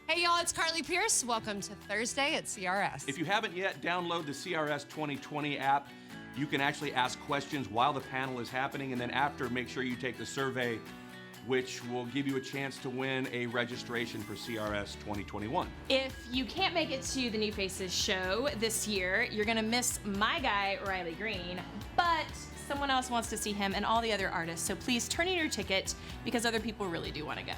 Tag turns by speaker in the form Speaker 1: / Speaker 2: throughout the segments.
Speaker 1: Hey y'all, it's Carly Pierce. Welcome to Thursday at CRS.
Speaker 2: If you haven't yet, download the CRS 2020 app. You can actually ask questions while the panel is happening, and then after, make sure you take the survey, which will give you a chance to win a registration for CRS 2021.
Speaker 3: If you can't make it to the New Faces show this year, you're gonna miss my guy, Riley Green, but someone else wants to see him and all the other artists, so please turn in your ticket because other people really do want to go.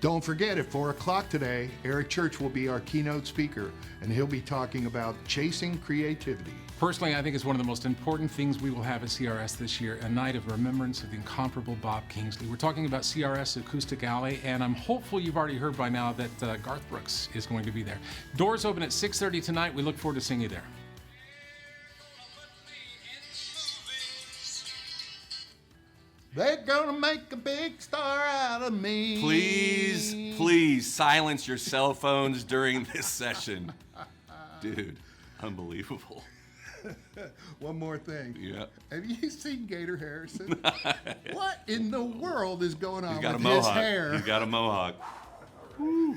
Speaker 4: Don't forget, at 4 o'clock today, Eric Church will be our keynote speaker, and he'll be talking about chasing creativity.
Speaker 5: Personally, I think it's one of the most important things we will have at CRS this year, a night of remembrance of the incomparable Bob Kingsley. We're talking about CRS Acoustic Alley, and I'm hopeful you've already heard by now that Garth Brooks is going to be there. Doors open at 6:30 tonight. We look forward to seeing you there.
Speaker 4: They're gonna make a big star out of me.
Speaker 2: Please silence your cell phones during this session. Dude, unbelievable.
Speaker 4: One more thing.
Speaker 2: Yeah.
Speaker 4: Have you seen Gator Harrison? What in the world is going on
Speaker 2: He's got
Speaker 4: with
Speaker 2: a mohawk.
Speaker 4: his hair?
Speaker 2: He's got a mohawk. Woo.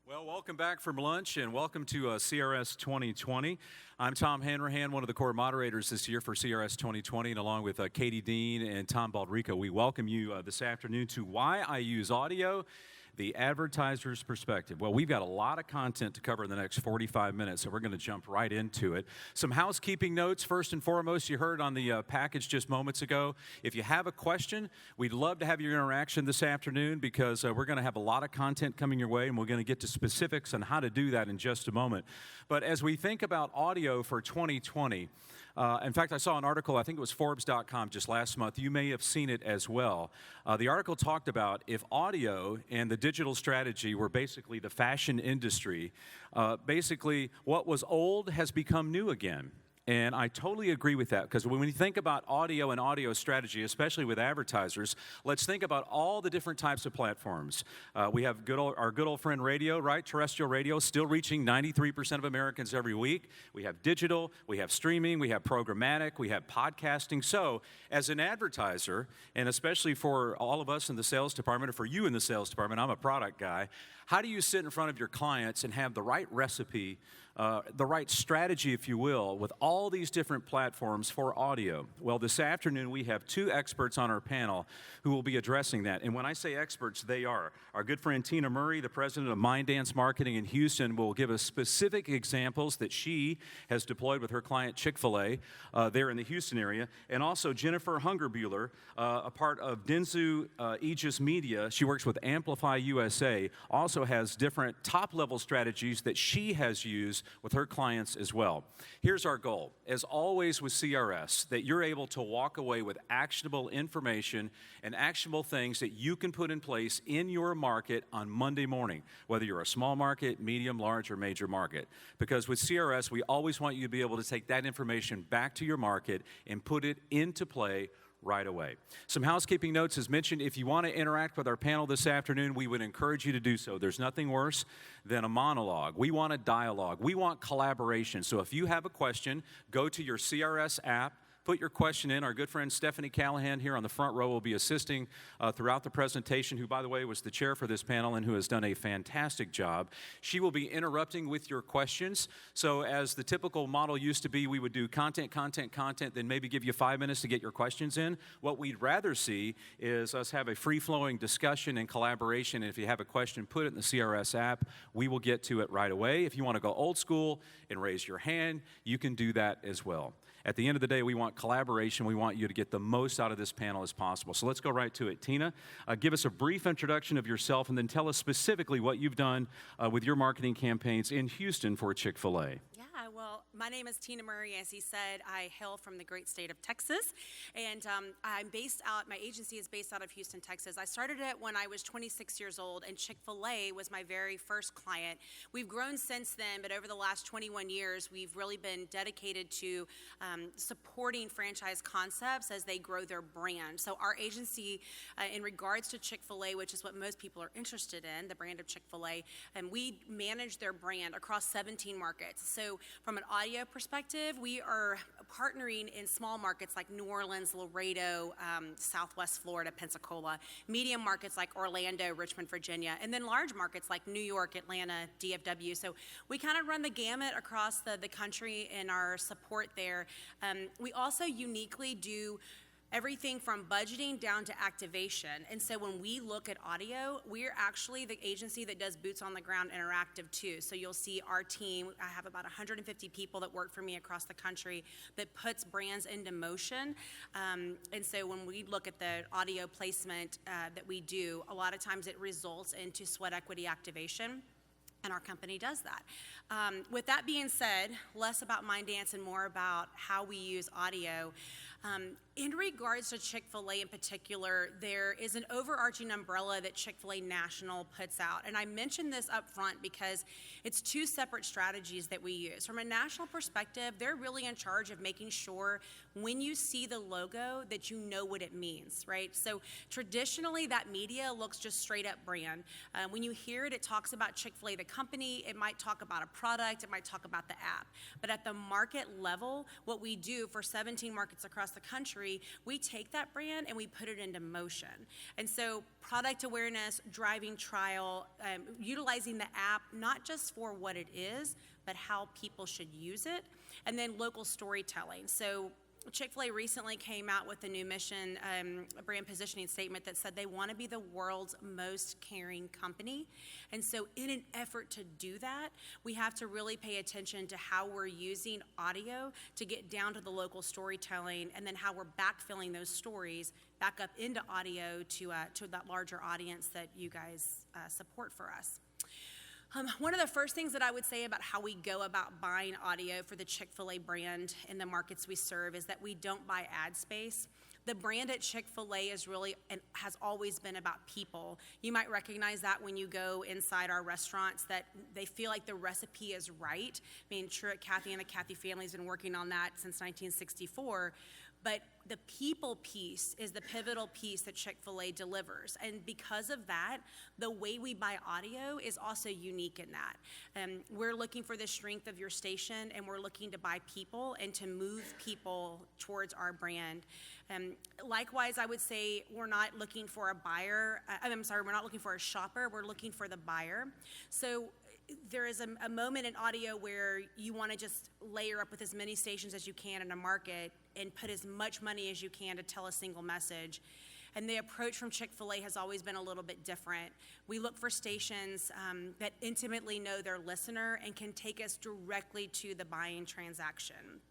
Speaker 6: Well, welcome back from lunch and welcome to CRS 2020. I'm Tom Hanrahan, one of the core moderators this year for CRS 2020, and along with Katie Dean and Tom Baldrico, we welcome you this afternoon to Why I Use Audio, the advertiser's perspective. Well, we've got a lot of content to cover in the next 45 minutes, so we're going to jump right into it. Some housekeeping notes. First and foremost, you heard on the package just moments ago. If you have a question, we'd love to have your interaction this afternoon because we're going to have a lot of content coming your way, and we're going to get to specifics on how to do that in just a moment. But as we think about audio for 2020, in fact, I saw an article, I think it was Forbes.com just last month. You may have seen it as well. The article talked about if audio and the digital strategy were basically the fashion industry, basically what was old has become new again. And I totally agree with that, because when we think about audio and audio strategy, especially with advertisers, let's think about all the different types of platforms. We have our good old friend radio, right? Terrestrial radio, still reaching 93% of Americans every week. We have digital, we have streaming, we have programmatic, we have podcasting. So as an advertiser, and especially for all of us in the sales department, or for you in the sales department, I'm a product guy, how do you sit in front of your clients and have the right recipe, the right strategy, if you will, with all these different platforms for audio? Well, this afternoon we have two experts on our panel who will be addressing that. And when I say experts, they are. Our good friend Tina Murray, the president of Mind Dance Marketing in Houston, will give us specific examples that she has deployed with her client Chick-fil-A there in the Houston area. And also Jennifer Hungerbuehler, a part of Denzu Aegis Media. She works with Amplify USA, also has different top-level strategies that she has used with her clients as well. Here's our goal, as always with CRS, that you're able to walk away with actionable information and actionable things that you can put in place in your market on Monday morning, whether you're a small market, medium, large, or major market. Because with CRS, we always want you to be able to take that information back to your market and put it into play right away. Some housekeeping notes as mentioned. If you want to interact with our panel this afternoon, we would encourage you to do so. There's nothing worse than a monologue. We want a dialogue. We want collaboration. So if you have a question, go to your CRS app, put your question in. Our good friend Stephanie Callahan here on the front row will be assisting throughout the presentation, who, by the way, was the chair for this panel and who has done a fantastic job. She will be interrupting with your questions. So as the typical model used to be, we would do content, then maybe give you 5 minutes to get your questions in. What we'd rather see is us have a free-flowing discussion and collaboration. And if you have a question, put it in the CRS app. We will get to it right away. If you want to go old school and raise your hand, you can do that as well. At the end of the day, we want collaboration. We want you to get the most out of this panel as possible. So let's go right to it. Tina, give us a brief introduction of yourself and then tell us specifically what you've done with your marketing campaigns in Houston for Chick-fil-A.
Speaker 7: Yeah, well, my name is Tina Murray. As he said, I hail from the great state of Texas, and my agency is based out of Houston, Texas. I started it when I was 26 years old, and Chick-fil-A was my very first client. We've grown since then, but over the last 21 years, we've really been dedicated to supporting franchise concepts as they grow their brand. So our agency, in regards to Chick-fil-A, which is what most people are interested in, the brand of Chick-fil-A, and we manage their brand across 17 markets. So From an audio perspective, we are partnering in small markets like New Orleans, Laredo, Southwest Florida, Pensacola, medium markets like Orlando, Richmond, Virginia, and then large markets like New York, Atlanta, DFW. So we kind of run the gamut across the country in our support there. We also uniquely do everything from budgeting down to activation. And so when we look at audio, we're actually the agency that does boots on the ground interactive too. So you'll see our team, I have about 150 people that work for me across the country that puts brands into motion. And so when we look at the audio placement that we do, a lot of times it results into sweat equity activation. And our company does that. With that being said, less about Mind Dance and more about how we use audio. In regards to Chick-fil-A in particular, there is an overarching umbrella that Chick-fil-A National puts out. And I mention this up front because it's two separate strategies that we use. From a national perspective, they're really in charge of making sure when you see the logo that you know what it means, right? So traditionally, that media looks just straight up brand. When you hear it, it talks about Chick-fil-A, the company. It might talk about a product. It might talk about the app. But at the market level, what we do for 17 markets across the country, we take that brand and we put it into motion. And so product awareness, driving trial, utilizing the app, not just for what it is, but how people should use it, and then local storytelling. So Chick-fil-A recently came out with a new mission, a brand positioning statement that said they want to be the world's most caring company. And so in an effort to do that, we have to really pay attention to how we're using audio to get down to the local storytelling, and then how we're backfilling those stories back up into audio to that larger audience that you guys support for us. One of the first things that I would say about how we go about buying audio for the Chick-fil-A brand in the markets we serve is that we don't buy ad space. The brand at Chick-fil-A is really and has always been about people. You might recognize that when you go inside our restaurants, that they feel like the recipe is right. I mean, Truett Cathy and the Cathy family has been working on that since 1964. But the people piece is the pivotal piece that Chick-fil-A delivers. And because of that, the way we buy audio is also unique in that. We're looking for the strength of your station, and we're looking to buy people and to move people towards our brand. Likewise, I would say we're not looking for a buyer. We're not looking for a shopper. We're looking for the buyer. So there is a moment in audio where you want to just layer up with as many stations as you can in a market and put as much money as you can to tell a single message. And the approach from Chick-fil-A has always been a little bit different. We look for stations that intimately know their listener and can take us directly to the buying transaction.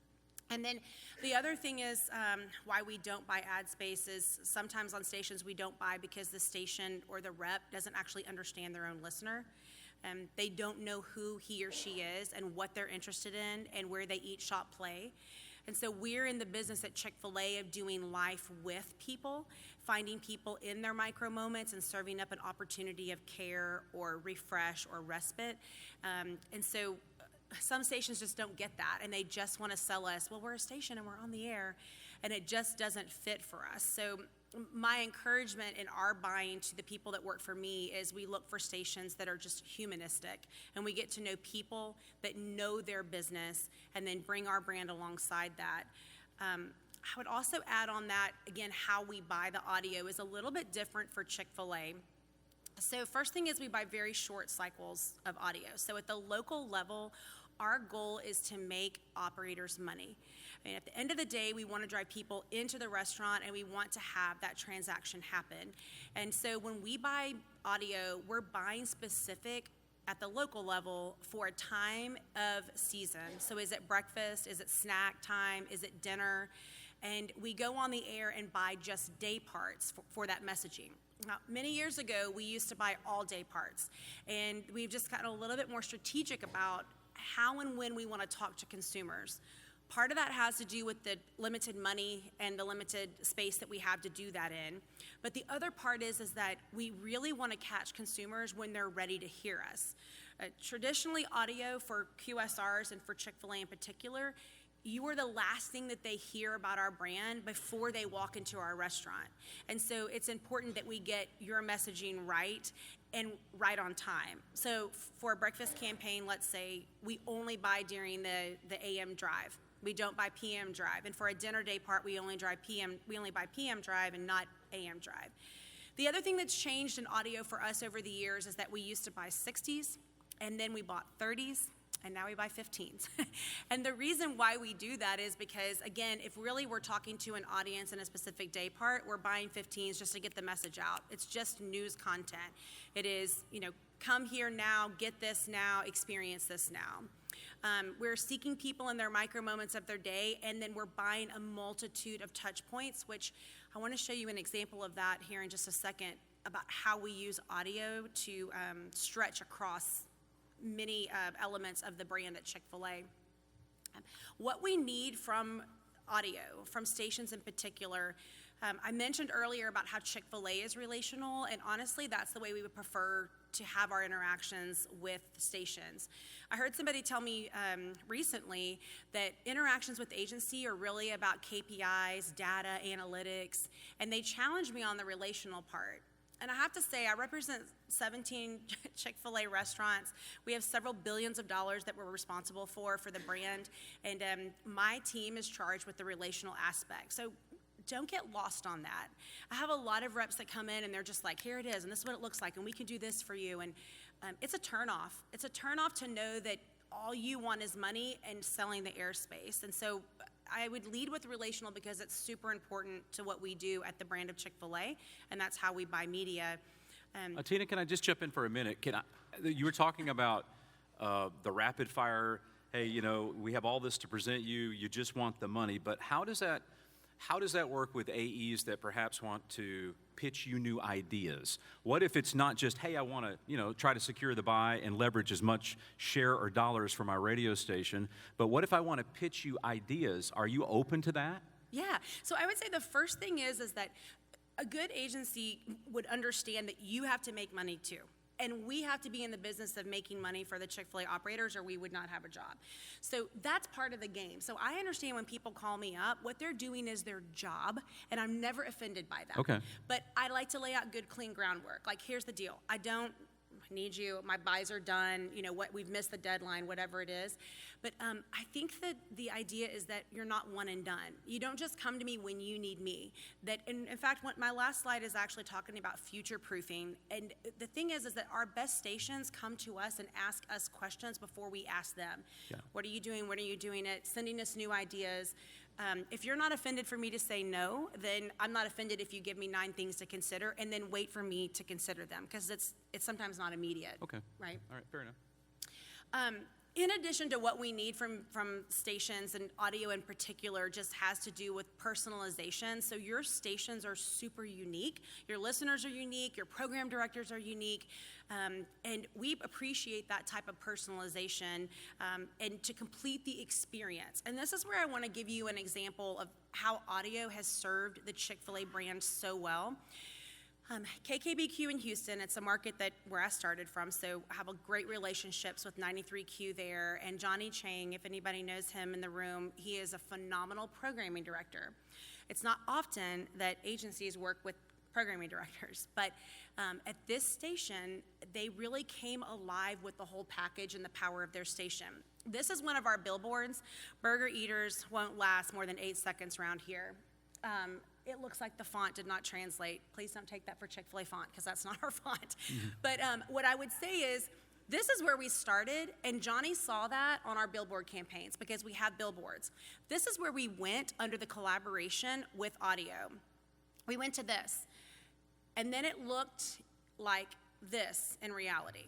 Speaker 7: And then the other thing is why we don't buy ad space is sometimes on stations we don't buy because the station or the rep doesn't actually understand their own listener. They don't know who he or she is and what they're interested in and where they eat, shop, play. And so we're in the business at Chick-fil-A of doing life with people, finding people in their micro moments and serving up an opportunity of care or refresh or respite. And so some stations just don't get that, and they just want to sell us, well, we're a station and we're on the air, and it just doesn't fit for us. So my encouragement in our buying to the people that work for me is we look for stations that are just humanistic, and we get to know people that know their business and then bring our brand alongside that. I would also add on that, again, how we buy the audio is a little bit different for Chick-fil-A. So first thing is we buy very short cycles of audio. So at the local level, our goal is to make operators money. I mean, at the end of the day, we want to drive people into the restaurant and we want to have that transaction happen. And so when we buy audio, we're buying specific at the local level for a time of season. So is it breakfast? Is it snack time? Is it dinner? And we go on the air and buy just day parts for that messaging. Now, many years ago, we used to buy all day parts. And we've just gotten a little bit more strategic about how and when we want to talk to consumers. Part of that has to do with the limited money and the limited space that we have to do that in. But the other part is that we really want to catch consumers when they're ready to hear us. Traditionally, audio for QSRs and for Chick-fil-A in particular you are the last thing that they hear about our brand before they walk into our restaurant. And so it's important that we get your messaging right and right on time. So for a breakfast campaign, let's say we only buy during the AM drive. We don't buy PM drive. And for a dinner day part, we only buy PM drive and not AM drive. The other thing that's changed in audio for us over the years is that we used to buy 60s, and then we bought 30s, and now we buy 15s. And the reason why we do that is because, again, if really we're talking to an audience in a specific day part, we're buying 15s just to get the message out. It's just news content. It is, come here now, get this now, experience this now. We're seeking people in their micro moments of their day, and then we're buying a multitude of touch points, which I want to show you an example of that here in just a second about how we use audio to stretch across many elements of the brand at Chick-fil-A. What we need from audio, from stations in particular, I mentioned earlier about how Chick-fil-A is relational, and honestly, that's the way we would prefer to have our interactions with stations. I heard somebody tell me recently that interactions with agency are really about KPIs, data, analytics, and they challenged me on the relational part. And I have to say, I represent 17 Chick-fil-A restaurants. We have several billions of dollars that we're responsible for the brand, and my team is charged with the relational aspect. So don't get lost on that. I have a lot of reps that come in and they're just like, here it is, and this is what it looks like, and we can do this for you. And it's a turnoff. It's a turnoff to know that all you want is money and selling the airspace. And so I would lead with relational because it's super important to what we do at the brand of Chick-fil-A, and that's how we buy media.
Speaker 6: Tina, can I just jump in for a minute? You were talking about the rapid fire, hey, we have all this to present you, you just want the money, but how does that work with AEs that perhaps want to pitch you new ideas? What if it's not just, hey, I want to, try to secure the buy and leverage as much share or dollars for my radio station, but what if I want to pitch you ideas? Are you open to that?
Speaker 7: Yeah. So I would say the first thing is that a good agency would understand that you have to make money too. And we have to be in the business of making money for the Chick-fil-A operators, or we would not have a job. So that's part of the game. So I understand when people call me up, what they're doing is their job, and I'm never offended by that.
Speaker 6: Okay.
Speaker 7: But I like to lay out good, clean groundwork. Like, here's the deal. I don't need you. My buys are done. We've missed the deadline, whatever it is. But I think that the idea is that you're not one and done. You don't just come to me when you need me. That, in fact, my last slide is actually talking about future proofing. And the thing is that our best stations come to us and ask us questions before we ask them.
Speaker 6: Yeah.
Speaker 7: What are you doing? When are you doing it? Sending us new ideas. If you're not offended for me to say no, then I'm not offended if you give me 9 things to consider and then wait for me to consider them, because it's sometimes not immediate.
Speaker 6: Okay.
Speaker 7: Right?
Speaker 6: All right, fair enough.
Speaker 7: In addition to what we need from stations, and audio in particular just has to do with personalization. So your stations are super unique. Your listeners are unique. Your program directors are unique. And we appreciate that type of personalization and to complete the experience. And this is where I want to give you an example of how audio has served the Chick-fil-A brand so well. KKBQ in Houston, it's a market where I started from, so I have a great relationships with 93Q there. And Johnny Chang, if anybody knows him in the room, he is a phenomenal programming director. It's not often that agencies work with programming directors, but at this station, they really came alive with the whole package and the power of their station. This is one of our billboards. Burger eaters won't last more than 8 seconds around here. It looks like the font did not translate. Please don't take that for Chick-fil-A font, because that's not our font. Mm-hmm. But what I would say is, this is where we started, and Johnny saw that on our billboard campaigns, because we have billboards. This is where we went under the collaboration with audio. We went to this, and then it looked like this in reality.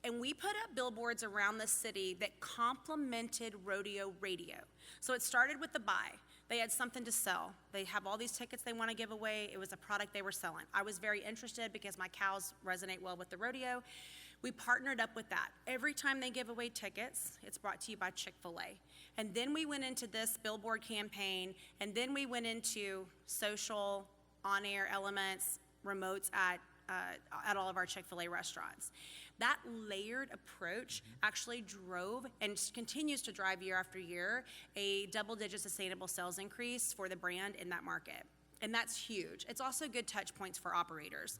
Speaker 7: And we put up billboards around the city that complemented rodeo radio. So it started with the buy. They had something to sell. They have all these tickets they want to give away. It was a product they were selling. I was very interested because my cows resonate well with the rodeo. We partnered up with that. Every time they give away tickets, it's brought to you by Chick-fil-A. And then we went into this billboard campaign, and then we went into social, on-air elements, remotes at all of our Chick-fil-A restaurants. That layered approach actually drove and continues to drive year after year a double-digit sustainable sales increase for the brand in that market. And that's huge. It's also good touch points for operators.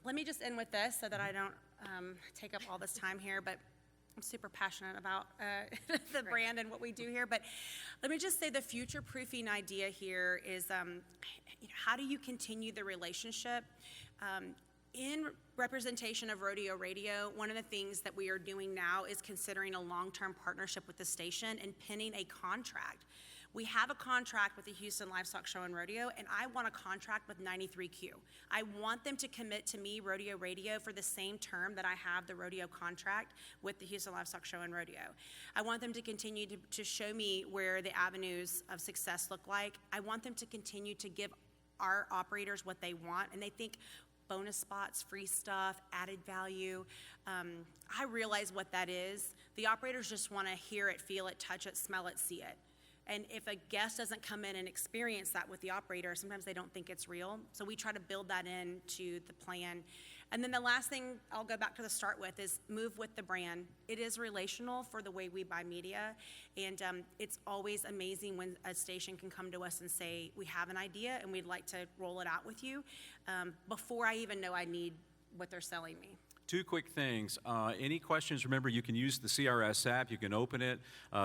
Speaker 7: Let me just end with this so that I don't take up all this time here, but I'm super passionate about the brand and what we do here. But let me just say the future-proofing idea here is how do you continue the relationship? In representation of Rodeo Radio, one of the things that we are doing now is considering a long-term partnership with the station and pinning a contract. We have a contract with the Houston Livestock Show and Rodeo, and I want a contract with 93Q. I want them to commit to me, Rodeo Radio, for the same term that I have the rodeo contract with the Houston Livestock Show and Rodeo. I want them to continue to show me where the avenues of success look like. I want them to continue to give our operators what they want, and they think bonus spots, free stuff, added value. I realize what that is. The operators just want to hear it, feel it, touch it, smell it, see it. And if a guest doesn't come in and experience that with the operator, sometimes they don't think it's real. So we try to build that into the plan. And then the last thing I'll go back to the start with is move with the brand. It is relational for the way we buy media. And it's always amazing when a station can come to us and say, we have an idea and we'd like to roll it out with you before I even know I need what they're selling me.
Speaker 6: Two quick things. Any questions, remember you can use the CRS app. You can open it.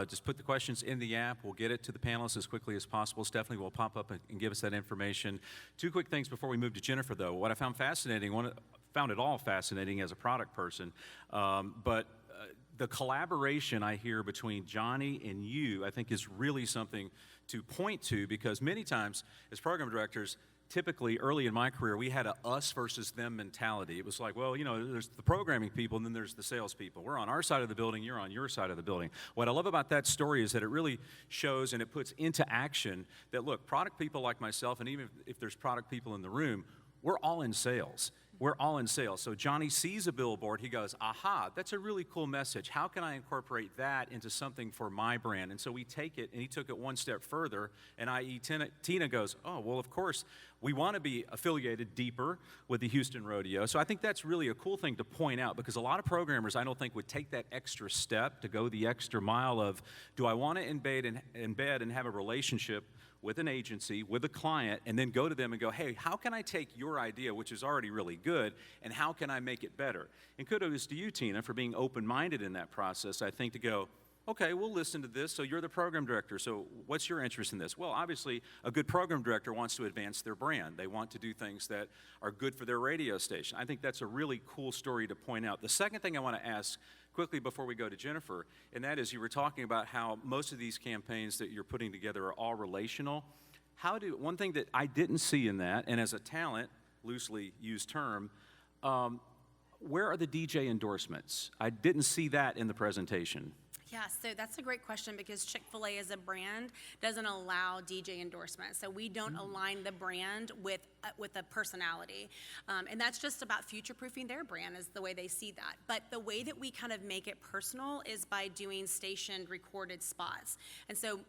Speaker 6: Just put the questions in the app. We'll get it to the panelists as quickly as possible. Stephanie will pop up and give us that information. Two quick things before we move to Jennifer, though. What I found fascinating, found it all fascinating as a product person, but the collaboration I hear between Johnny and you, I think is really something to point to, because many times as program directors, typically early in my career, we had a us versus them mentality. It was like, well, you know, there's the programming people and then there's the sales people. We're on our side of the building, you're on your side of the building. What I love about that story is that it really shows and it puts into action that, look, product people like myself, and even if there's product people in the room, we're all in sales. We're all in sales. So Johnny sees a billboard, he goes, aha, that's a really cool message. How can I incorporate that into something for my brand? And so we take it, and he took it one step further, and i.e. Tina goes, oh, well, of course, we want to be affiliated deeper with the Houston Rodeo. So I think that's really a cool thing to point out, because a lot of programmers, I don't think, would take that extra step to go the extra mile of, do I want to embed and have a relationship with an agency, with a client, and then go to them and go, hey, how can I take your idea, which is already really good, and how can I make it better? And kudos to you, Tina, for being open-minded in that process, I think, to go, okay, we'll listen to this. So you're the program director, so what's your interest in this? Well, obviously, a good program director wants to advance their brand. They want to do things that are good for their radio station. I think that's a really cool story to point out. The second thing I want to ask quickly before we go to Jennifer, and that is, you were talking about how most of these campaigns that you're putting together are all relational. One thing that I didn't see in that, and as a talent, loosely used term, where are the DJ endorsements? I didn't see that in the presentation.
Speaker 7: Yeah, so that's a great question, because Chick-fil-A as a brand doesn't allow DJ endorsements. So we don't align the brand with a personality. And that's just about future-proofing their brand, is the way they see that. But the way that we kind of make it personal is by doing station recorded spots. And so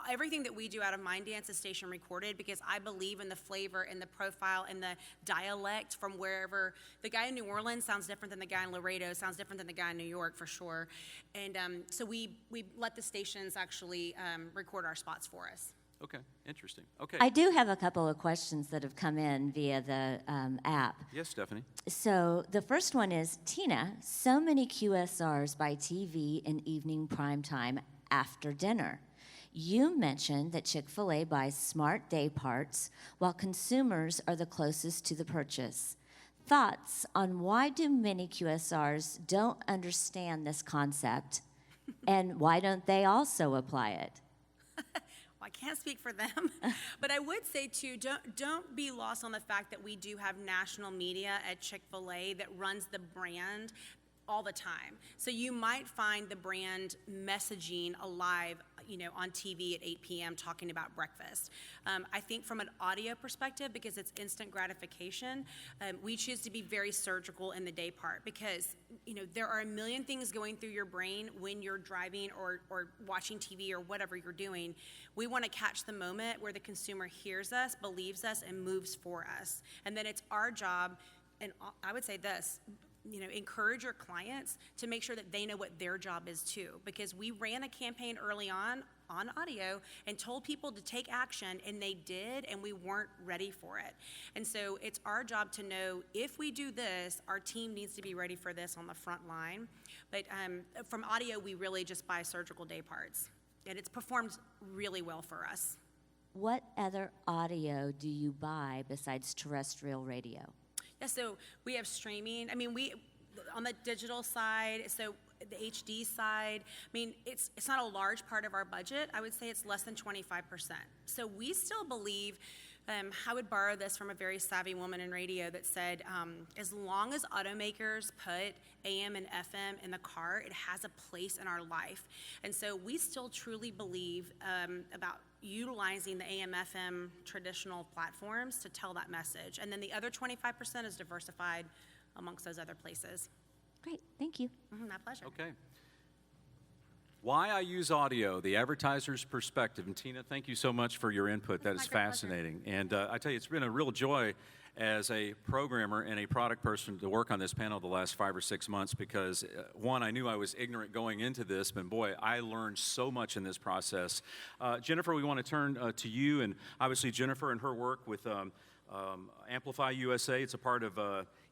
Speaker 7: everything that we do out of Mind Dance is station recorded, because I believe in the flavor and the profile and the dialect from wherever. The guy in New Orleans sounds different than the guy in Laredo, sounds different than the guy in New York for sure. And so we let the stations actually record our spots for us.
Speaker 6: Okay, interesting. Okay.
Speaker 8: I do have a couple of questions that have come in via the app.
Speaker 6: Yes, Stephanie.
Speaker 8: So the first one is, Tina, so many QSRs by TV in evening prime time after dinner. You mentioned that Chick-fil-A buys smart day parts while consumers are the closest to the purchase. Thoughts on why do many QSRs don't understand this concept, and why don't they also apply it?
Speaker 7: Well, I can't speak for them, but I would say too, don't be lost on the fact that we do have national media at Chick-fil-A that runs the brand all the time. So you might find the brand messaging alive, on TV at 8 p.m. talking about breakfast. I think from an audio perspective, because it's instant gratification, we choose to be very surgical in the day part, because there are a million things going through your brain when you're driving or watching TV or whatever you're doing. We want to catch the moment where the consumer hears us, believes us, and moves for us. And then it's our job, and I would say this, encourage your clients to make sure that they know what their job is too, because we ran a campaign early on audio and told people to take action, and they did, and we weren't ready for it. And so it's our job to know, if we do this, our team needs to be ready for this on the front line. But from audio, we really just buy surgical day parts, and it's performed really well for us.
Speaker 8: What other audio do you buy besides terrestrial radio?
Speaker 7: Yeah, so we have streaming. I mean, we on the digital side, so the HD side, I mean, it's not a large part of our budget. I would say it's less than 25%. So we still believe, I would borrow this from a very savvy woman in radio that said, as long as automakers put AM and FM in the car, it has a place in our life. And so we still truly believe about utilizing the AM, FM traditional platforms to tell that message. And then the other 25% is diversified amongst those other places.
Speaker 8: Great, thank you.
Speaker 7: My pleasure.
Speaker 6: Okay. Why I use audio, the advertiser's perspective. And Tina, thank you so much for your input. That is fascinating. And I tell you, it's been a real joy as a programmer and a product person to work on this panel the last 5 or 6 months, because one, I knew I was ignorant going into this, but boy, I learned so much in this process. Jennifer, we want to turn to you, and obviously Jennifer and her work with Amplify USA. It's a part of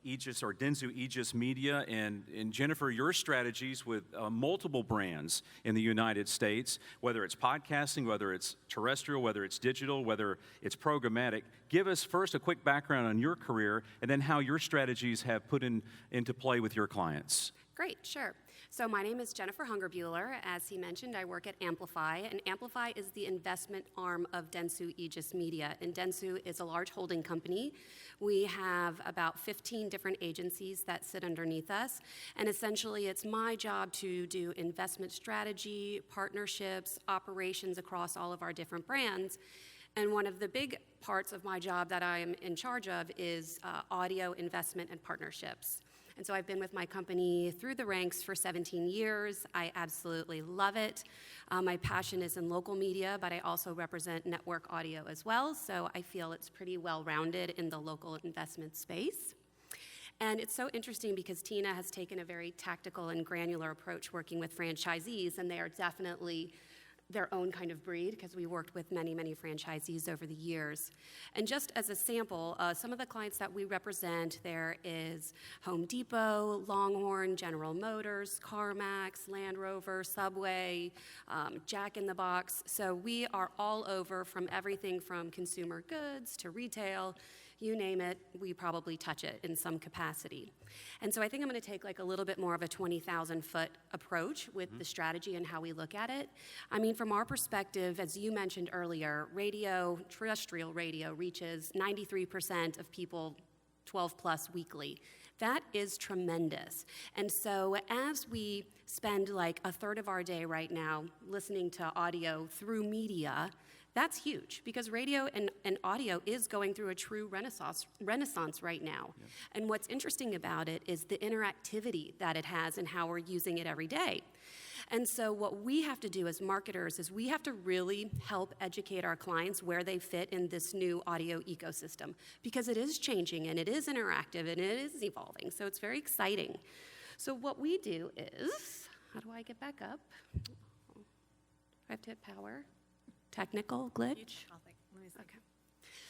Speaker 6: Aegis or Dentsu Aegis Media, and Jennifer, your strategies with multiple brands in the United States, whether it's podcasting, whether it's terrestrial, whether it's digital, whether it's programmatic. Give us first a quick background on your career, and then how your strategies have put into play with your clients.
Speaker 9: Great, sure. So my name is Jennifer Hungerbuehler. As he mentioned, I work at Amplify, and Amplify is the investment arm of Dentsu Aegis Media. And Dentsu is a large holding company. We have about 15 different agencies that sit underneath us, and essentially it's my job to do investment strategy, partnerships, operations across all of our different brands. And one of the big parts of my job that I am in charge of is audio investment and partnerships. And so I've been with my company through the ranks for 17 years. I absolutely love it. My passion is in local media, but I also represent network audio as well, so I feel it's pretty well-rounded in the local investment space. And it's so interesting because Tina has taken a very tactical and granular approach working with franchisees, and they are definitely their own kind of breed, because we worked with many, many franchisees over the years. And just as a sample, some of the clients that we represent, there is Home Depot, Longhorn, General Motors, CarMax, Land Rover, Subway, Jack in the Box. So we are all over, from everything from consumer goods to retail. You name it, we probably touch it in some capacity. And so I think I'm going to take like a little bit more of a 20,000-foot approach with the strategy and how we look at it. I mean, from our perspective, as you mentioned earlier, radio, terrestrial radio, reaches 93% of people 12 plus weekly. That is tremendous. And so as we spend like a third of our day right now listening to audio through media, that's huge, because radio and audio is going through a true renaissance right now. Yep. And what's interesting about it is the interactivity that it has and how we're using it every day. And so what we have to do as marketers is we have to really help educate our clients where they fit in this new audio ecosystem, because it is changing and it is interactive and it is evolving. So it's very exciting. So what we do is, how do I get back up? I have to hit power. Technical glitch? Okay.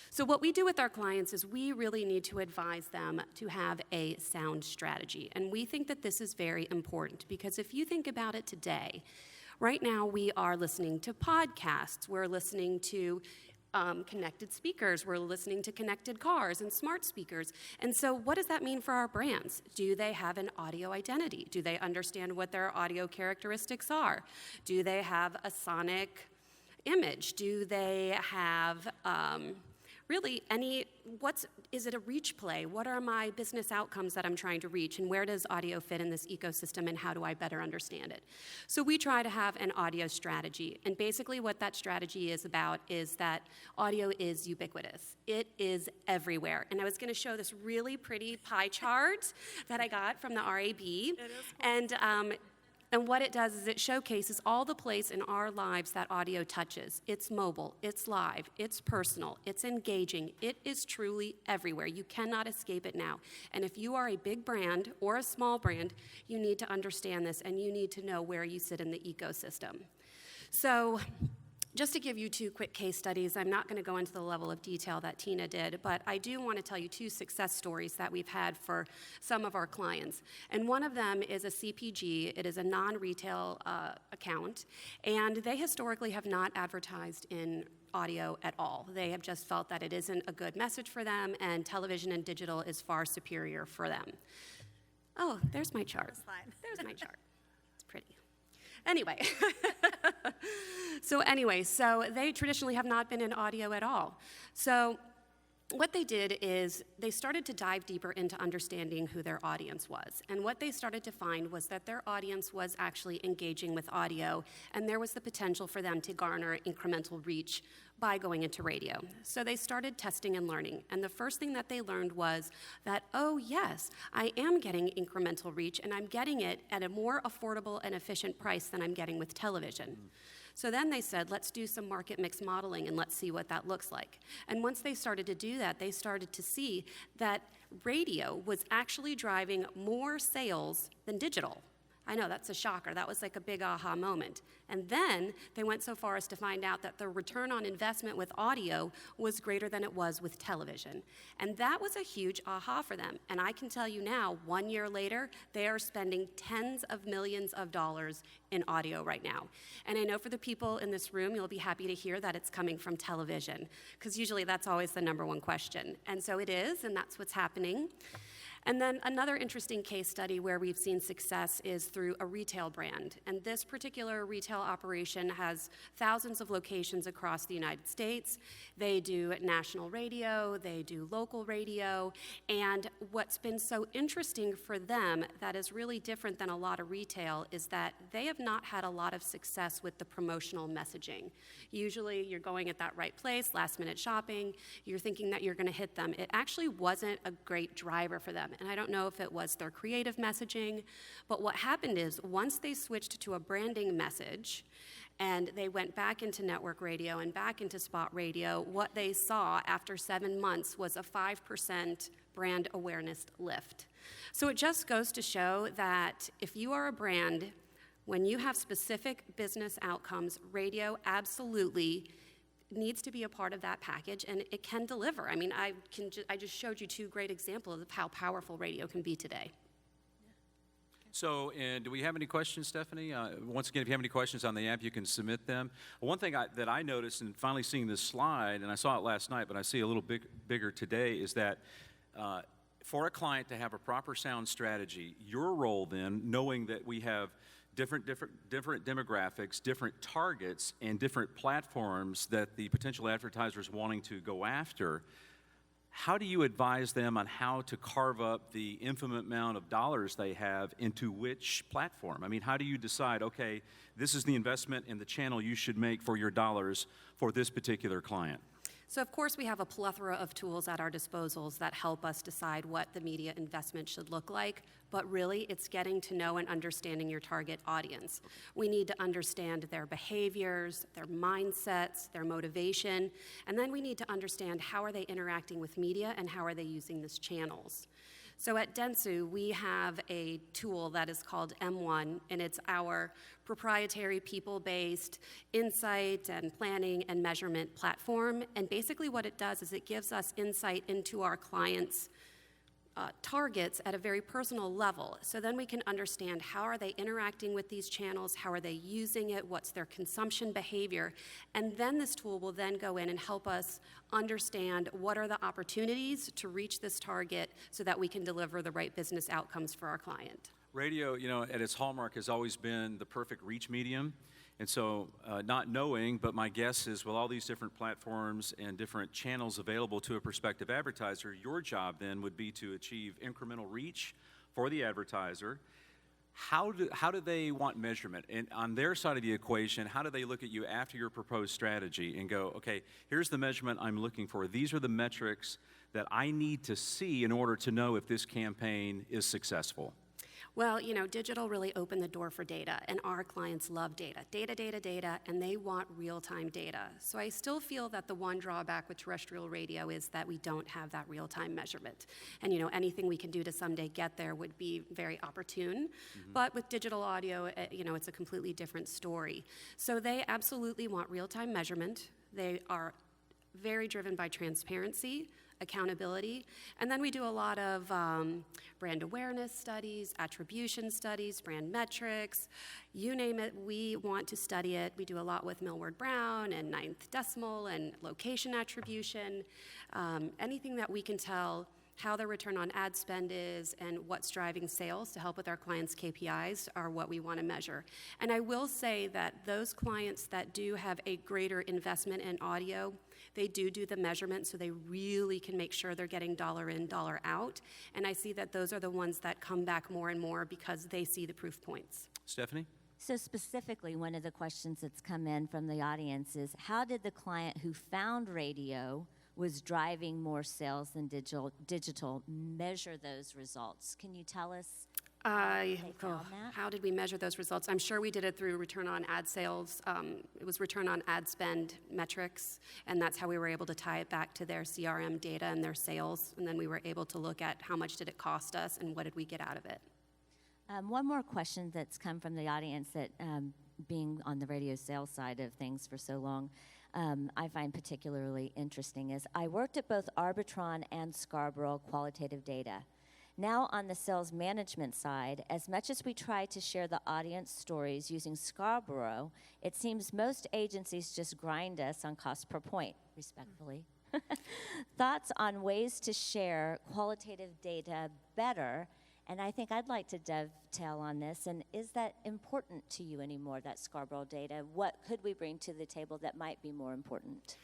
Speaker 9: So what we do with our clients is we really need to advise them to have a sound strategy. And we think that this is very important, because if you think about it today, right now we are listening to podcasts, we're listening to connected speakers, we're listening to connected cars and smart speakers. And so what does that mean for our brands? Do they have an audio identity? Do they understand what their audio characteristics are? Do they have a sonic image? Do they have really is it a reach play? What are my business outcomes that I'm trying to reach, and where does audio fit in this ecosystem, and how do I better understand it? So we try to have an audio strategy, and basically what that strategy is about is that audio is ubiquitous. It is everywhere. And I was going to show this really pretty pie chart that I got from the RAB. And And what it does is it showcases all the place in our lives that audio touches. It's mobile, it's live, it's personal, it's engaging. It is truly everywhere. You cannot escape it now. And if you are a big brand or a small brand, you need to understand this and you need to know where you sit in the ecosystem. So, just to give you two quick case studies, I'm not going to go into the level of detail that Tina did, but I do want to tell you two success stories that we've had for some of our clients. And one of them is a CPG. It is a non-retail account, and they historically have not advertised in audio at all. They have just felt that it isn't a good message for them, and television and digital is far superior for them. Oh, there's my chart. There's my chart. It's pretty. Anyway, so they traditionally have not been in audio at all. So what they did is they started to dive deeper into understanding who their audience was. And what they started to find was that their audience was actually engaging with audio, and there was the potential for them to garner incremental reach by going into radio. So they started testing and learning. And the first thing that they learned was that, oh yes, I am getting incremental reach, and I'm getting it at a more affordable and efficient price than I'm getting with television. So then they said, let's do some market mix modeling and let's see what that looks like. And once they started to do that, they started to see that radio was actually driving more sales than digital. I know, that's a shocker. That was like a big aha moment. And then they went so far as to find out that the return on investment with audio was greater than it was with television. And that was a huge aha for them. And I can tell you now, 1 year later, they are spending tens of millions of dollars in audio right now. And I know for the people in this room, you'll be happy to hear that it's coming from television, because usually that's always the number one question. And so it is, and that's what's happening. And then another interesting case study where we've seen success is through a retail brand. And this particular retail operation has thousands of locations across the United States. They do national radio, they do local radio, and what's been so interesting for them that is really different than a lot of retail is that they have not had a lot of success with the promotional messaging. Usually you're going at that right place, last minute shopping, you're thinking that you're going to hit them. It actually wasn't a great driver for them. And I don't know if it was their creative messaging, but what happened is once they switched to a branding message and they went back into network radio and back into spot radio, what they saw after 7 months was a 5% brand awareness lift. So it just goes to show that if you are a brand, when you have specific business outcomes, radio absolutely needs to be a part of that package, and it can deliver. I mean, I just showed you two great examples of how powerful radio can be today.
Speaker 6: So, and do we have any questions, Stephanie? Once again, if you have any questions on the app, you can submit them. One thing that I noticed, and finally seeing this slide, and I saw it last night, but I see a little bigger today, is that for a client to have a proper sound strategy, your role then, knowing that we have different demographics, different targets, and different platforms that the potential advertiser is wanting to go after, how do you advise them on how to carve up the infinite amount of dollars they have into which platform? I mean, how do you decide, okay, this is the investment in the channel you should make for your dollars for this particular client?
Speaker 9: So of course we have a plethora of tools at our disposals that help us decide what the media investment should look like, but really it's getting to know and understanding your target audience. We need to understand their behaviors, their mindsets, their motivation, and then we need to understand how are they interacting with media and how are they using these channels. So at Dentsu, we have a tool that is called M1, and it's our proprietary people-based insight and planning and measurement platform. And basically what it does is it gives us insight into our clients' targets at a very personal level. So then we can understand how are they interacting with these channels, how are they using it, what's their consumption behavior, and then this tool will then go in and help us understand what are the opportunities to reach this target so that we can deliver the right business outcomes for our client.
Speaker 6: Radio, you know, at its hallmark has always been the perfect reach medium. And so not knowing, but my guess is with all these different platforms and different channels available to a prospective advertiser, your job then would be to achieve incremental reach for the advertiser. How do they want measurement? And on their side of the equation, how do they look at you after your proposed strategy and go, okay, here's the measurement I'm looking for. These are the metrics that I need to see in order to know if this campaign is successful.
Speaker 9: Well, digital really opened the door for data, and our clients love data. Data, and they want real-time data. So I still feel that the one drawback with terrestrial radio is that we don't have that real-time measurement. And, anything we can do to someday get there would be very opportune. But with digital audio, it's a completely different story. So they absolutely want real-time measurement. They are very driven by transparency, accountability, and then we do a lot of brand awareness studies, attribution studies, brand metrics, you name it, we want to study it. We do a lot with Millward Brown and Ninth Decimal and location attribution, anything that we can tell how their return on ad spend is and what's driving sales to help with our clients' KPIs are what we want to measure. And I will say that those clients that do have a greater investment in audio, they do the measurement so they really can make sure they're getting dollar in, dollar out. And I see that those are the ones that come back more and more because they see the proof points.
Speaker 6: Stephanie?
Speaker 8: So specifically, one of the questions that's come in from the audience is, how did the client who found radio was driving more sales than digital measure those results? Can you tell us how they found that?
Speaker 9: How did we measure those results? I'm sure we did it through return on ad sales. It was return on ad spend metrics, and that's how we were able to tie it back to their CRM data and their sales, and then we were able to look at how much did it cost us and what did we get out of it.
Speaker 8: One more question that's come from the audience that being on the radio sales side of things for so long, I find particularly interesting is I worked at both Arbitron and Scarborough qualitative data. Now on the sales management side, as much as we try to share the audience stories using Scarborough, it seems most agencies just grind us on cost per point, respectfully. Thoughts on ways to share qualitative data better? And I think I'd like to dovetail on this. And is that important to you anymore, that Scarborough data? What could we bring to the table that might be more important?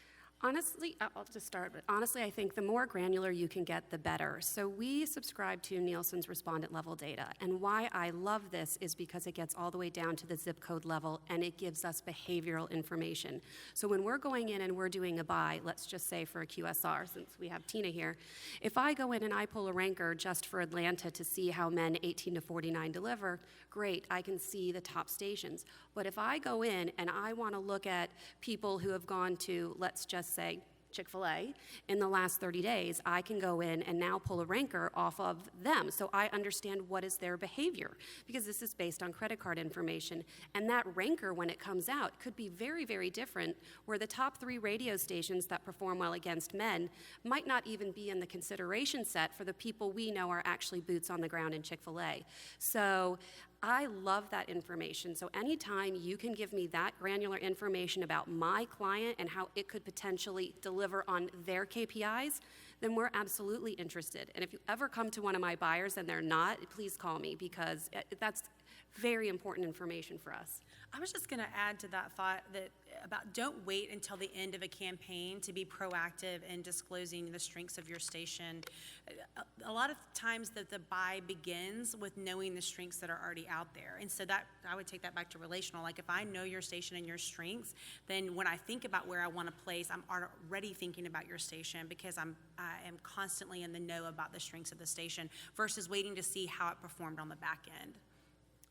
Speaker 9: Honestly, I'll just start, but honestly, I think the more granular you can get, the better. So we subscribe to Nielsen's respondent level data, and why I love this is because it gets all the way down to the zip code level, and it gives us behavioral information. So when we're going in and we're doing a buy, let's just say for a QSR, since we have Tina here, if I go in and I pull a ranker just for Atlanta to see how men 18 to 49 deliver, great, I can see the top stations. But if I go in and I want to look at people who have gone to, let's just say, Chick-fil-A in the last 30 days, I can go in and now pull a ranker off of them so I understand what is their behavior, because this is based on credit card information. And that ranker, when it comes out, could be very, very different, where the top 3 radio stations that perform well against men might not even be in the consideration set for the people we know are actually boots on the ground in Chick-fil-A. So I love that information. So anytime you can give me that granular information about my client and how it could potentially deliver on their KPIs, then we're absolutely interested. And if you ever come to one of my buyers and they're not, please call me, because that's very important information for us.
Speaker 7: I was just going to add to that thought that about don't wait until the end of a campaign to be proactive in disclosing the strengths of your station. A lot of times that the buy begins with knowing the strengths that are already out there. And so that I would take that back to relational. Like if I know your station and your strengths, then when I think about where I want to place, I'm already thinking about your station because I am constantly in the know about the strengths of the station versus waiting to see how it performed on the back end.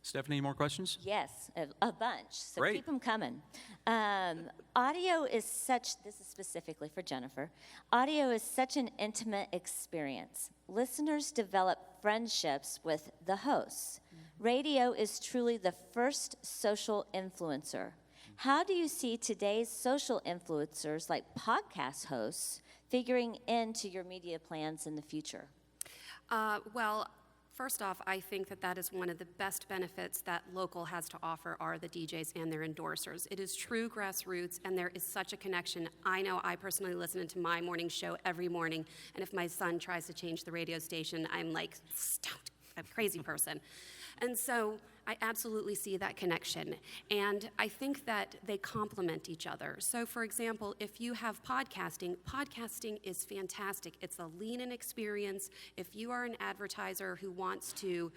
Speaker 6: Stephanie, any more questions?
Speaker 8: Yes, a bunch. So
Speaker 6: Great.
Speaker 8: Keep them coming. Audio is such, this is specifically for Jennifer, audio is such an intimate experience. Listeners develop friendships with the hosts. Radio is truly the first social influencer. How do you see today's social influencers like podcast hosts figuring into your media plans in the future?
Speaker 9: Well, first off, I think that is one of the best benefits that local has to offer are the DJs and their endorsers. It is true grassroots, and there is such a connection. I know I personally listen to my morning show every morning, and if my son tries to change the radio station, I'm like, stop, I'm a crazy person. And so I absolutely see that connection. And I think that they complement each other. So for example, if you have podcasting is fantastic. It's a lean-in experience. If you are an advertiser who wants to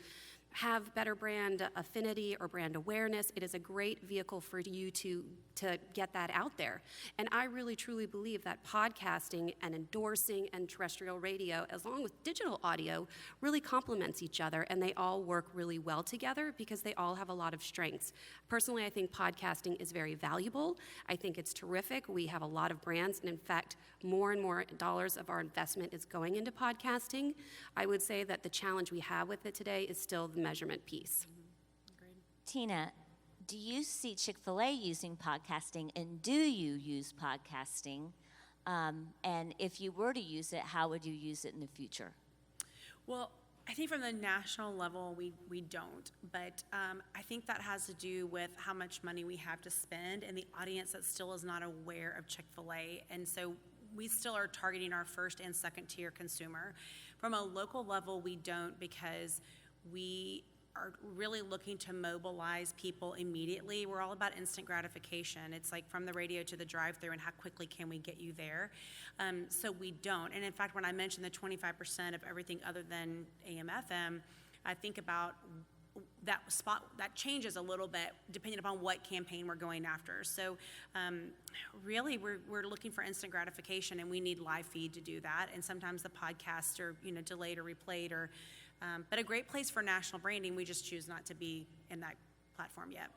Speaker 9: have better brand affinity or brand awareness, it is a great vehicle for you to get that out there. And I really truly believe that podcasting and endorsing and terrestrial radio, as long with digital audio, really complements each other, and they all work really well together because they all have a lot of strengths. Personally, I think podcasting is very valuable. I think it's terrific. We have a lot of brands, and in fact, more and more dollars of our investment is going into podcasting. I would say that the challenge we have with it today is still the measurement piece.
Speaker 8: Tina, do you see Chick-fil-A using podcasting, and do you use podcasting? And if you were to use it, how would you use it in the future?
Speaker 7: Well, I think from the national level, we don't, but I think that has to do with how much money we have to spend and the audience that still is not aware of Chick-fil-A, and so we still are targeting our first and second tier consumer. From a local level, we don't, because we are really looking to mobilize people immediately. We're all about instant gratification. It's like from the radio to the drive-thru, and how quickly can we get you there? So we don't. And in fact, when I mentioned the 25% of everything other than AM/FM, I think about that spot, that changes a little bit depending upon what campaign we're going after. So really, we're looking for instant gratification, and we need live feed to do that. And sometimes the podcasts are delayed or replayed, or but a great place for national branding. We just choose not to be in that platform yet.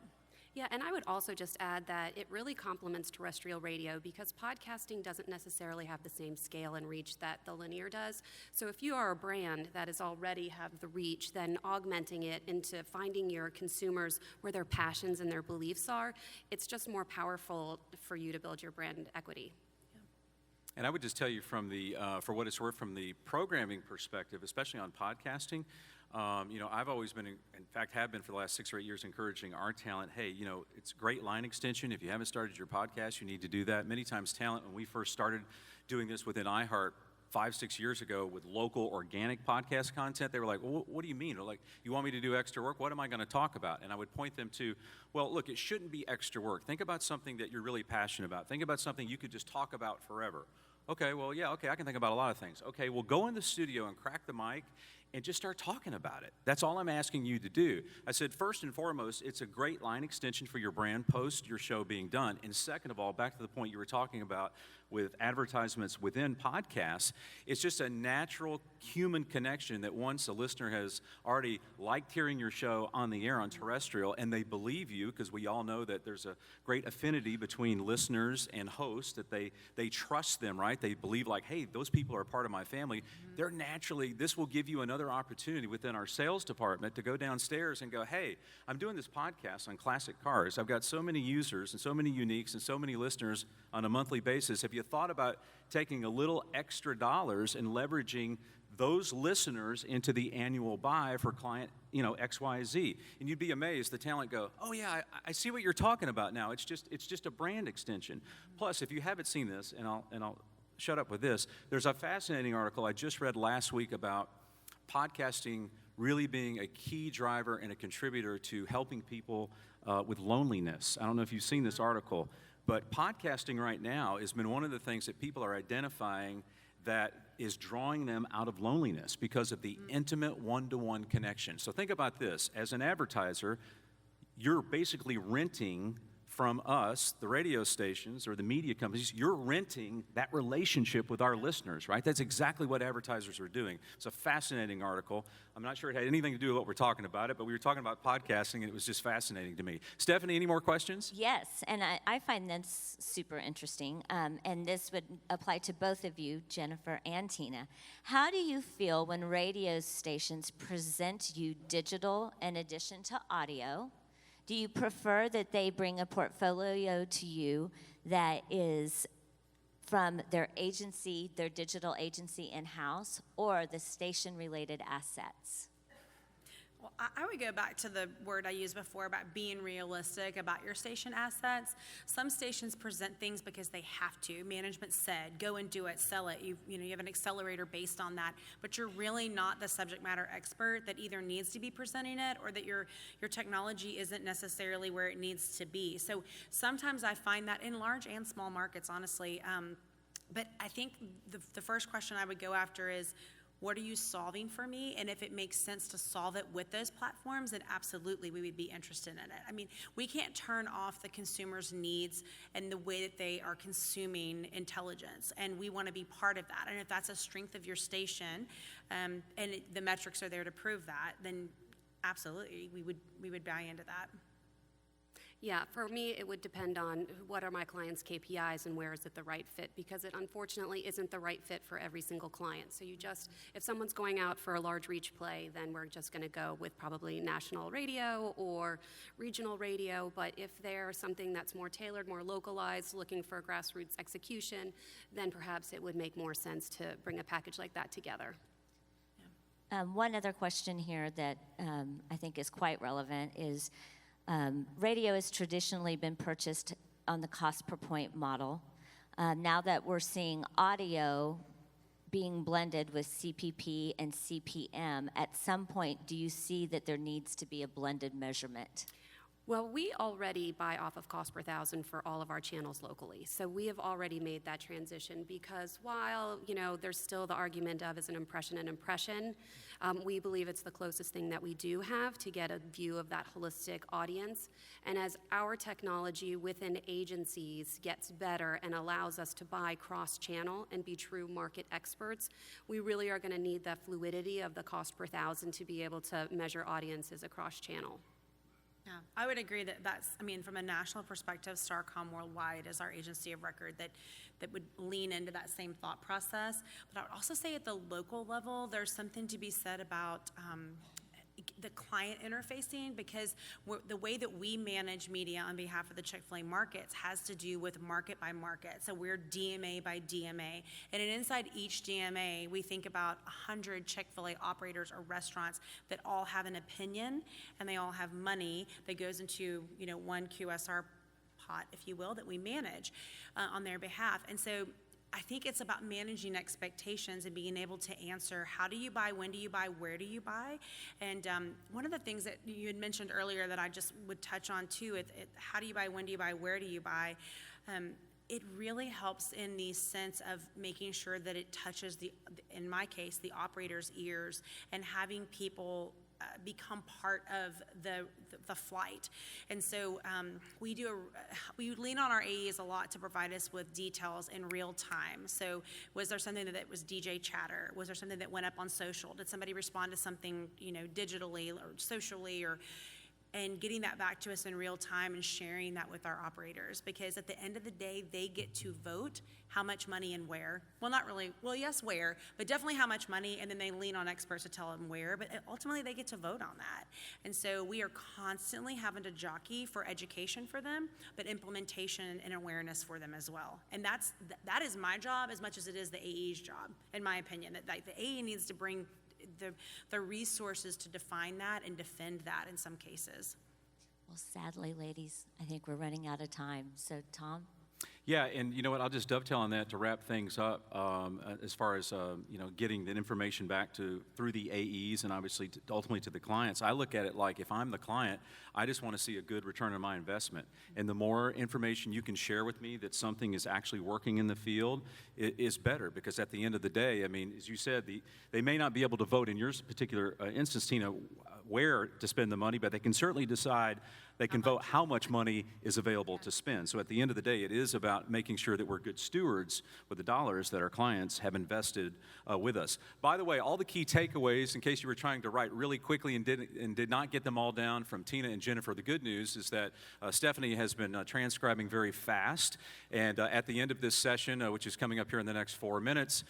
Speaker 9: Yeah, and I would also just add that it really complements terrestrial radio because podcasting doesn't necessarily have the same scale and reach that the linear does. So if you are a brand that is already have the reach, then augmenting it into finding your consumers where their passions and their beliefs are, it's just more powerful for you to build your brand equity.
Speaker 6: And I would just tell you from the, for what it's worth, from the programming perspective, especially on podcasting, I've always been, in fact, have been for the last 6 or 8 years, encouraging our talent, hey, it's great line extension. If you haven't started your podcast, you need to do that. Many times talent, when we first started doing this within iHeart 5, 6 years ago with local organic podcast content, they were like, well, what do you mean? They're like, you want me to do extra work? What am I going to talk about? And I would point them to, well, look, it shouldn't be extra work. Think about something that you're really passionate about. Think about something you could just talk about forever. Okay, well, yeah, okay, I can think about a lot of things. Okay, well, go in the studio and crack the mic and just start talking about it. That's all I'm asking you to do. I said, first and foremost, it's a great line extension for your brand post your show being done. And second of all, back to the point you were talking about with advertisements within podcasts, it's just a natural human connection that once a listener has already liked hearing your show on the air on terrestrial, and they believe you, because we all know that there's a great affinity between listeners and hosts, that they trust them, right? They believe like, hey, those people are part of my family. They're naturally, this will give you another opportunity within our sales department to go downstairs and go, hey, I'm doing this podcast on classic cars. I've got so many users and so many uniques and so many listeners on a monthly basis. Have you thought about taking a little extra dollars and leveraging those listeners into the annual buy for client, XYZ? And you'd be amazed. The talent go, oh yeah, I see what you're talking about now. It's just a brand extension. Plus, if you haven't seen this, and I'll shut up with this, there's a fascinating article I just read last week about podcasting really being a key driver and a contributor to helping people with loneliness. I don't know if you've seen this article, but podcasting right now has been one of the things that people are identifying that is drawing them out of loneliness because of the intimate one-to-one connection. So think about this. As an advertiser, you're basically renting from us, the radio stations or the media companies, you're renting that relationship with our listeners, right? That's exactly what advertisers are doing. It's a fascinating article. I'm not sure it had anything to do with what we're talking about but we were talking about podcasting, and it was just fascinating to me. Stephanie, any more questions?
Speaker 8: Yes, and I find this super interesting, and this would apply to both of you, Jennifer and Tina. How do you feel when radio stations present you digital in addition to audio? Do you prefer that they bring a portfolio to you that is from their agency, their digital agency in-house, or the station-related assets?
Speaker 7: Well, I would go back to the word I used before about being realistic about your station assets. Some stations present things because they have to. Management said, go and do it, sell it. You have an accelerator based on that, but you're really not the subject matter expert that either needs to be presenting it or that your technology isn't necessarily where it needs to be. So sometimes I find that in large and small markets, honestly. But I think the first question I would go after is, what are you solving for me? And if it makes sense to solve it with those platforms, then absolutely we would be interested in it. I mean, we can't turn off the consumer's needs and the way that they are consuming intelligence, and we want to be part of that. And if that's a strength of your station, the metrics are there to prove that, then absolutely we would buy into that.
Speaker 9: Yeah, for me, it would depend on what are my clients' KPIs and where is it the right fit, because it unfortunately isn't the right fit for every single client. So if someone's going out for a large reach play, then we're just going to go with probably national radio or regional radio. But if they're something that's more tailored, more localized, looking for grassroots execution, then perhaps it would make more sense to bring a package like that together.
Speaker 8: One other question here that I think is quite relevant is radio has traditionally been purchased on the cost per point model. Now that we're seeing audio being blended with CPP and CPM, at some point, do you see that there needs to be a blended measurement?
Speaker 9: Well, we already buy off of cost per thousand for all of our channels locally. So we have already made that transition, because while, there's still the argument of is an impression an impression, we believe it's the closest thing that we do have to get a view of that holistic audience. And as our technology within agencies gets better and allows us to buy cross-channel and be true market experts, we really are going to need that fluidity of the cost per thousand to be able to measure audiences across channel.
Speaker 7: Yeah, I would agree from a national perspective, Starcom Worldwide is our agency of record that would lean into that same thought process. But I would also say at the local level, there's something to be said about the client interfacing, because the way that we manage media on behalf of the Chick-fil-A markets has to do with market by market. So we're DMA by DMA. And inside each DMA, we think about 100 Chick-fil-A operators or restaurants that all have an opinion and they all have money that goes into, one QSR pot, if you will, that we manage on their behalf. And so I think it's about managing expectations and being able to answer, how do you buy, when do you buy, where do you buy? And one of the things that you had mentioned earlier that I just would touch on too, how do you buy, when do you buy, where do you buy? It really helps in the sense of making sure that it touches in my case, the operator's ears, and having people become part of the flight. And so we lean on our AEs a lot to provide us with details in real time. So was there something that was DJ chatter? Was there something that went up on social? Did somebody respond to something, digitally or socially, and getting that back to us in real time and sharing that with our operators, because at the end of the day, they get to vote how much money and where. Well, not really, well, yes, where, but definitely how much money, and then they lean on experts to tell them where, but ultimately they get to vote on that. And so we are constantly having to jockey for education for them, but implementation and awareness for them as well. And that is my job as much as it is the AE's job, in my opinion, that the AE needs to bring the resources to define that and defend that in some cases.
Speaker 8: Well, sadly, ladies, I think we're running out of time. So, Tom?
Speaker 6: Yeah, and you know what, I'll just dovetail on that to wrap things up as far as getting that information back through the AEs and obviously ultimately to the clients. I look at it like, if I'm the client, I just want to see a good return on my investment. And the more information you can share with me that something is actually working in the field is better, because at the end of the day, I mean, as you said, they may not be able to vote in your particular instance, Tina, where to spend the money, but they can certainly decide, they can vote how much money is available to spend. So at the end of the day, it is about making sure that we're good stewards with the dollars that our clients have invested with us. By the way, all the key takeaways, in case you were trying to write really quickly and did not get them all down from Tina and Jennifer, the good news is that Stephanie has been transcribing very fast. And at the end of this session, which is coming up here in the next 4 minutes,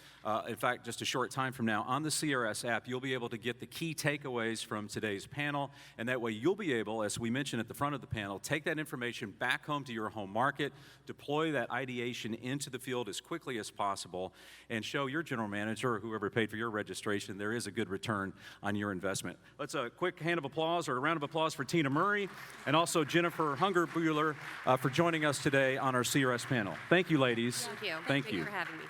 Speaker 6: in fact, just a short time from now, on the CRS app, you'll be able to get the key takeaways from today's panel. And that way you'll be able, as we mentioned at the front of the panel, take that information back home to your home market, deploy that ideation into the field as quickly as possible, and show your general manager or whoever paid for your registration there is a good return on your investment. Let's a quick hand of applause or a round of applause for Tina Murray and also Jennifer Hungerbuehler for joining us today on our CRS panel. Thank you, ladies.
Speaker 9: Thank you.
Speaker 6: Thank you
Speaker 9: for having me.